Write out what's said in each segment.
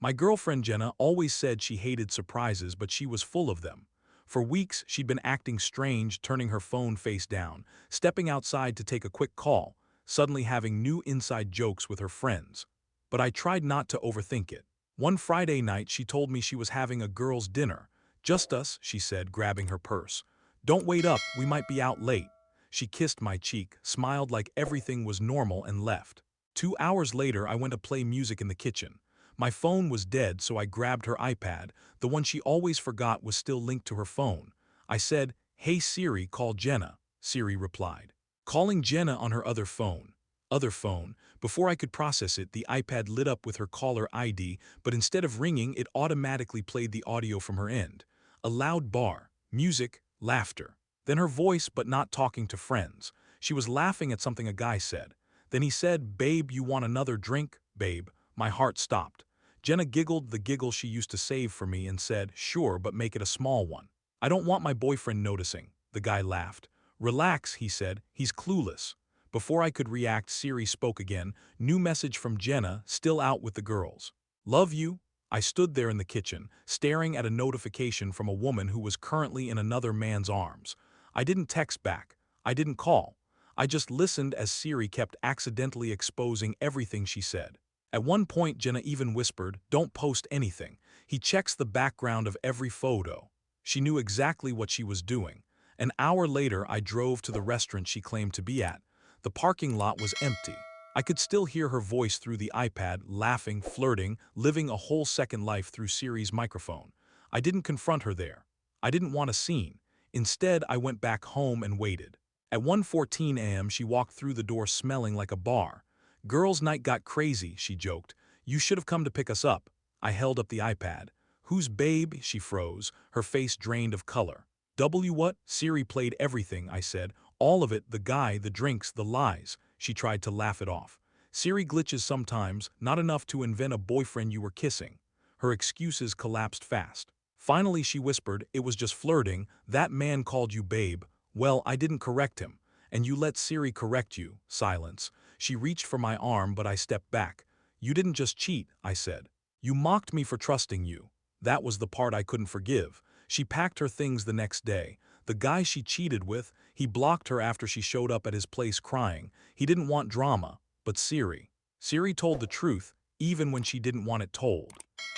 My girlfriend Jenna always said she hated surprises, but she was full of them. For weeks, she'd been acting strange, turning her phone face down, stepping outside to take a quick call, suddenly having new inside jokes with her friends. But I tried not to overthink it. One Friday night, she told me she was having a girls' dinner. Just us, she said, grabbing her purse. Don't wait up, we might be out late. She kissed my cheek, smiled like everything was normal, and left. 2 hours later, I went to play music in the kitchen. My phone was dead, so I grabbed her iPad. The one she always forgot was still linked to her phone. I said, "Hey Siri, call Jenna." Siri replied. Calling Jenna on her other phone. Other phone. Before I could process it, the iPad lit up with her caller ID, but instead of ringing, it automatically played the audio from her end. A loud bar, music, laughter. Then her voice, but not talking to friends. She was laughing at something a guy said. Then he said, "Babe, you want another drink, babe?" My heart stopped. Jenna giggled the giggle she used to save for me and said, "Sure, but make it a small one." "I don't want my boyfriend noticing." The guy laughed. "Relax," he said, "he's clueless." Before I could react, Siri spoke again. New message from Jenna, still out with the girls. "Love you." I stood there in the kitchen, staring at a notification from a woman who was currently in another man's arms. I didn't text back. I didn't call. I just listened as Siri kept accidentally exposing everything she said. At one point, Jenna even whispered, "Don't post anything. He checks the background of every photo." She knew exactly what she was doing. An hour later, I drove to the restaurant she claimed to be at. The parking lot was empty. I could still hear her voice through the iPad, laughing, flirting, living a whole second life through Siri's microphone. I didn't confront her there. I didn't want a scene. Instead, I went back home and waited. At 1:14 a.m., she walked through the door smelling like a bar. "Girls' night got crazy," she joked. "You should have come to pick us up." I held up the iPad. "Who's babe?" She froze, her face drained of color. What?" Siri played everything, I said. "All of it, the guy, the drinks, the lies." She tried to laugh it off. "Siri glitches sometimes, not enough to invent a boyfriend you were kissing." Her excuses collapsed fast. Finally she whispered, "It was just flirting. That man called you babe. Well, I didn't correct him. And you let Siri correct you." Silence. She reached for my arm, but I stepped back. "You didn't just cheat," I said. "You mocked me for trusting you." That was the part I couldn't forgive. She packed her things the next day. The guy she cheated with, he blocked her after she showed up at his place crying. He didn't want drama, but Siri. Siri told the truth, even when she didn't want it told.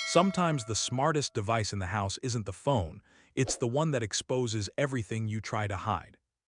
Sometimes the smartest device in the house isn't the phone, it's the one that exposes everything you try to hide.